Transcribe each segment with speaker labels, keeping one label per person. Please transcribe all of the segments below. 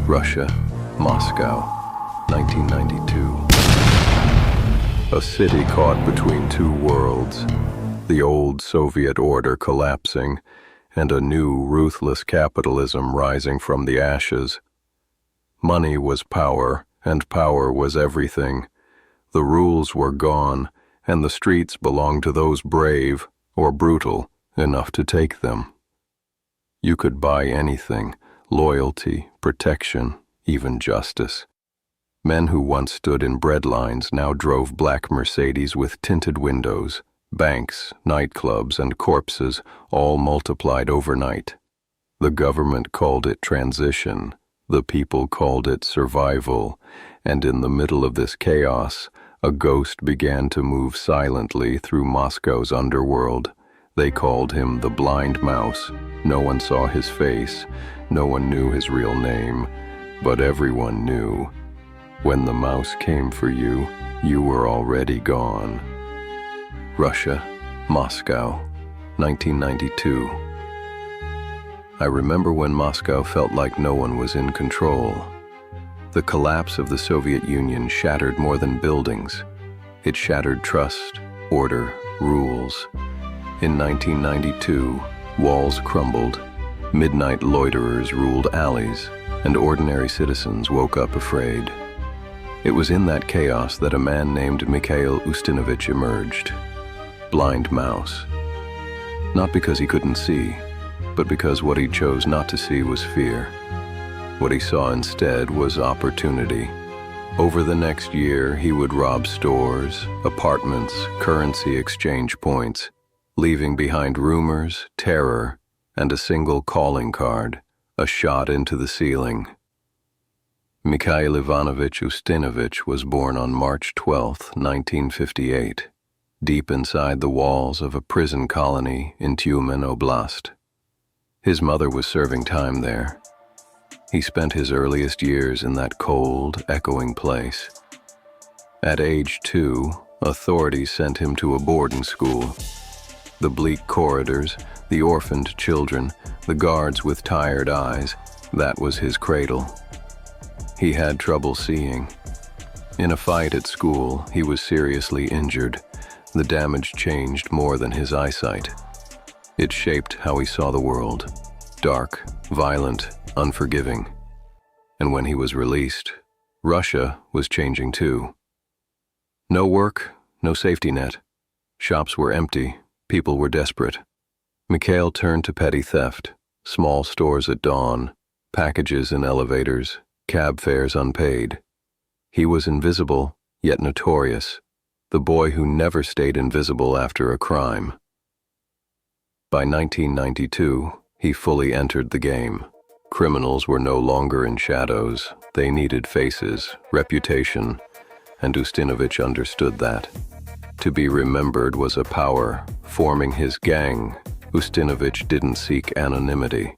Speaker 1: Russia, Moscow, 1992. A city caught between two worlds, the old Soviet order collapsing and a new, ruthless capitalism rising from the ashes. Money was power, and power was everything. The rules were gone, and the streets belonged to those brave, or brutal, enough to take them. You could buy anything: loyalty, protection, even justice. Men who once stood in bread lines now drove black Mercedes with tinted windows. Banks, nightclubs, and corpses all multiplied overnight. The government called it transition, the people called it survival, and in the middle of this chaos, a ghost began to move silently through Moscow's underworld. They called him the Blind Mouse. No one saw his face, no one knew his real name, but everyone knew. When the mouse came for you, you were already gone. Russia, Moscow, 1992. I remember when Moscow felt like no one was in control. The collapse of the Soviet Union shattered more than buildings. It shattered trust, order, rules. In 1992, walls crumbled, midnight loiterers ruled alleys, and ordinary citizens woke up afraid. It was in that chaos that a man named Mikhail Ustinovich emerged. Blind Mouse. Not because he couldn't see, but because what he chose not to see was fear. What he saw instead was opportunity. Over the next year, he would rob stores, apartments, currency exchange points, leaving behind rumors, terror, and a single calling card, a shot into the ceiling. Mikhail Ivanovich Ustinovich was born on March 12, 1958. Deep inside the walls of a prison colony in Tyumen Oblast. His mother was serving time there. He spent his earliest years in that cold, echoing place. At age 2, authorities sent him to a boarding school. The bleak corridors, the orphaned children, the guards with tired eyes, that was his cradle. He had trouble seeing. In a fight at school, he was seriously injured. The damage changed more than his eyesight. It shaped how he saw the world: dark, violent, unforgiving. And when he was released, Russia was changing too. No work, no safety net. Shops were empty, people were desperate. Mikhail turned to petty theft: small stores at dawn, packages in elevators, cab fares unpaid. He was invisible, yet notorious. The boy who never stayed invisible after a crime. By 1992, he fully entered the game. Criminals were no longer in shadows. They needed faces, reputation, and Ustinovich understood that. To be remembered was a power. Forming his gang, Ustinovich didn't seek anonymity.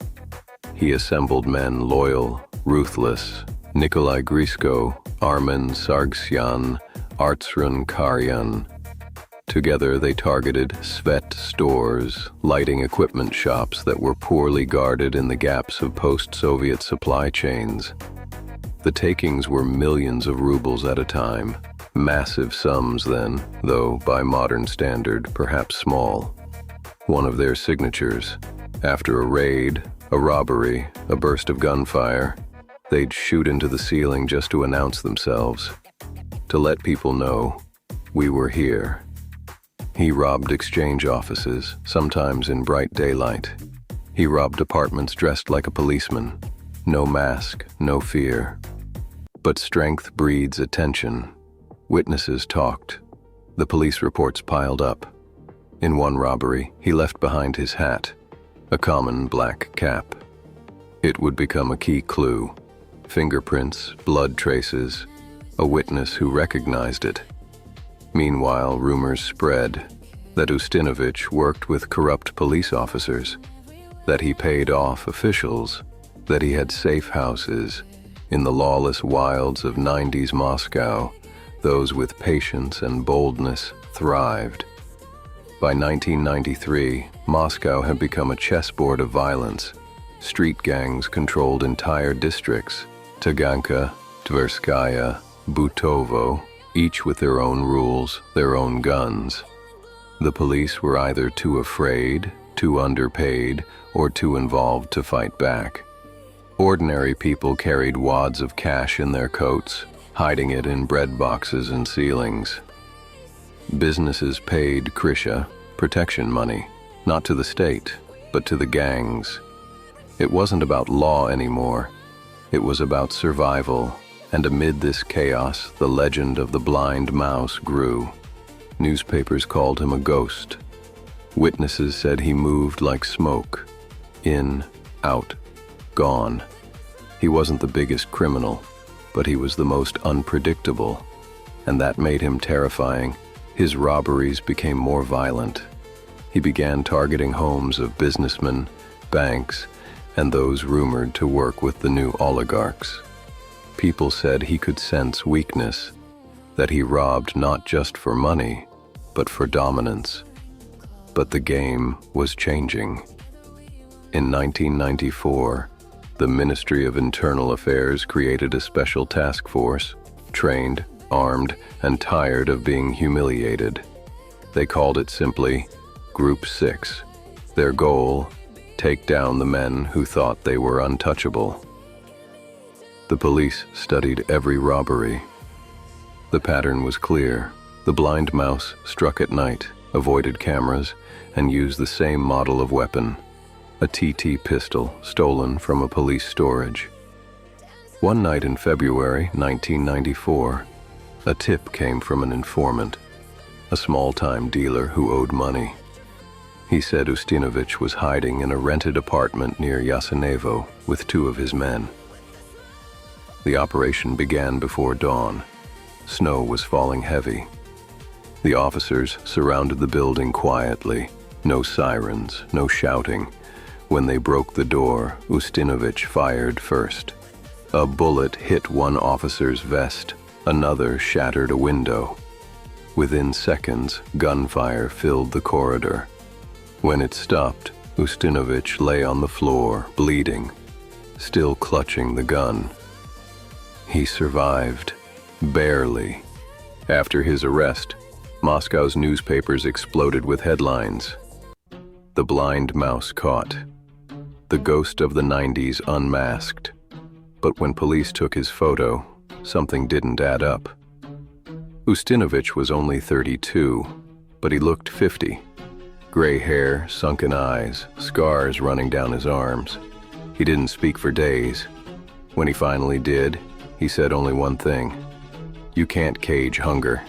Speaker 1: He assembled men loyal, ruthless: Nikolai Grisko, Armen Sargsyan, Artsrun Karyan. Together they targeted Svet stores, lighting equipment shops that were poorly guarded in the gaps of post-Soviet supply chains. The takings were millions of rubles at a time, massive sums then, though by modern standard perhaps small. One of their signatures: after a raid, a robbery, a burst of gunfire, they'd shoot into the ceiling just to announce themselves. To let people know, we were here. He robbed exchange offices, sometimes in bright daylight. He robbed apartments dressed like a policeman. No mask, no fear. But strength breeds attention. Witnesses talked. The police reports piled up. In one robbery, he left behind his hat, a common black cap. It would become a key clue. Fingerprints, blood traces, a witness who recognized it. Meanwhile, rumors spread that Ustinovich worked with corrupt police officers, that he paid off officials, that he had safe houses. In the lawless wilds of 90s Moscow, those with patience and boldness thrived. By 1993, Moscow had become a chessboard of violence. Street gangs controlled entire districts. Taganka, Tverskaya, Butovo, each with their own rules, their own guns. The police were either too afraid, too underpaid, or too involved to fight back. Ordinary people carried wads of cash in their coats, hiding it in bread boxes and ceilings. Businesses paid Krisha protection money, not to the state, but to the gangs. It wasn't about law anymore. It was about survival, and amid this chaos, the legend of the blind mouse grew. Newspapers called him a ghost. Witnesses said he moved like smoke. In, out, gone. He wasn't the biggest criminal, but he was the most unpredictable, and that made him terrifying. His robberies became more violent. He began targeting homes of businessmen, banks, and those rumored to work with the new oligarchs. People said he could sense weakness, that he robbed not just for money, but for dominance. But the game was changing. In 1994, the Ministry of Internal Affairs created a special task force, trained, armed, and tired of being humiliated. They called it simply Group 6. Their goal, take down the men who thought they were untouchable. The police studied every robbery. The pattern was clear. The blind mouse struck at night, avoided cameras, and used the same model of weapon, a TT pistol stolen from a police storage. One night in February 1994, a tip came from an informant, a small-time dealer who owed money. He said Ustinovich was hiding in a rented apartment near Yasenevo with 2 of his men. The operation began before dawn. Snow was falling heavy. The officers surrounded the building quietly, no sirens, no shouting. When they broke the door, Ustinovich fired first. A bullet hit one officer's vest, another shattered a window. Within seconds, gunfire filled the corridor. When it stopped, Ustinovich lay on the floor, bleeding, still clutching the gun. He survived, barely. After his arrest, Moscow's newspapers exploded with headlines. The blind mouse caught. The ghost of the 90s unmasked. But when police took his photo, something didn't add up. Ustinovich was only 32, but he looked 50. Gray hair, sunken eyes, scars running down his arms. He didn't speak for days. When he finally did, he said only one thing: "You can't cage hunger."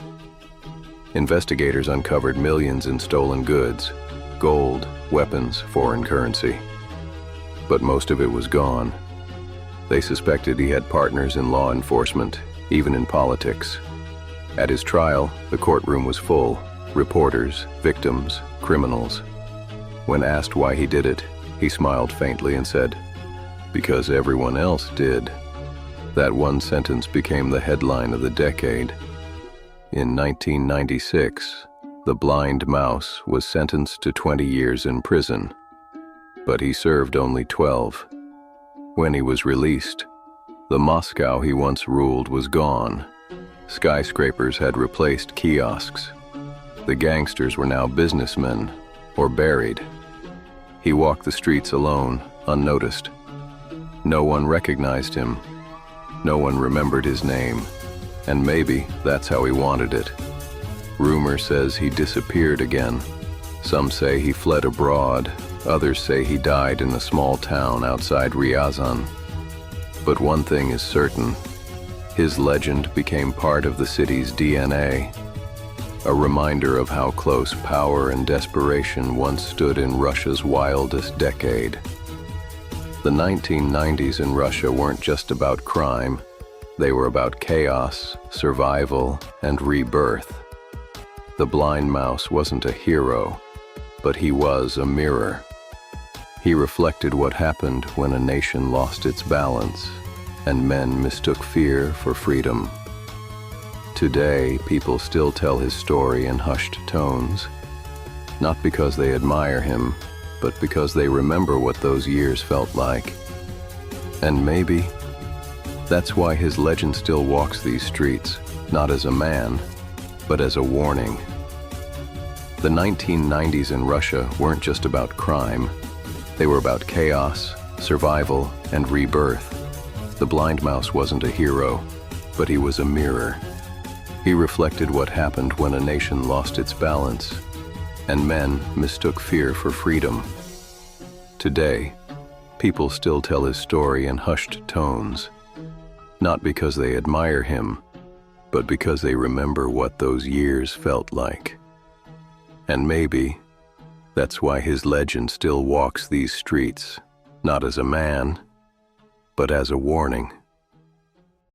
Speaker 1: Investigators uncovered millions in stolen goods, gold, weapons, foreign currency. But most of it was gone. They suspected he had partners in law enforcement, even in politics. At his trial, the courtroom was full: reporters, victims, criminals. When asked why he did it, he smiled faintly and said, "Because everyone else did." That one sentence became the headline of the decade. In 1996, the blind mouse was sentenced to 20 years in prison, but he served only 12. When he was released, the Moscow he once ruled was gone. Skyscrapers had replaced kiosks. The gangsters were now businessmen, or buried. He walked the streets alone, unnoticed. No one recognized him. No one remembered his name, and maybe that's how he wanted it. Rumor says he disappeared again. Some say he fled abroad, others say he died in a small town outside Ryazan. But one thing is certain: his legend became part of the city's DNA, a reminder of how close power and desperation once stood in Russia's wildest decade. The 1990s in Russia weren't just about crime. They were about chaos, survival, and rebirth. The blind mouse wasn't a hero, but he was a mirror. He reflected what happened when a nation lost its balance, and men mistook fear for freedom. Today, people still tell his story in hushed tones, not because they admire him, but because they remember what those years felt like. And maybe That's why his legend still walks these streets, not as a man, but as a warning. The 1990s in Russia weren't just about crime. They were about chaos, survival, and rebirth. The blind mouse wasn't a hero, but he was a mirror. He reflected what happened when a nation lost its balance, and men mistook fear for freedom. Today, people still tell his story in hushed tones, not because they admire him, but because they remember what those years felt like. And maybe that's why his legend still walks these streets, not as a man, but as a warning.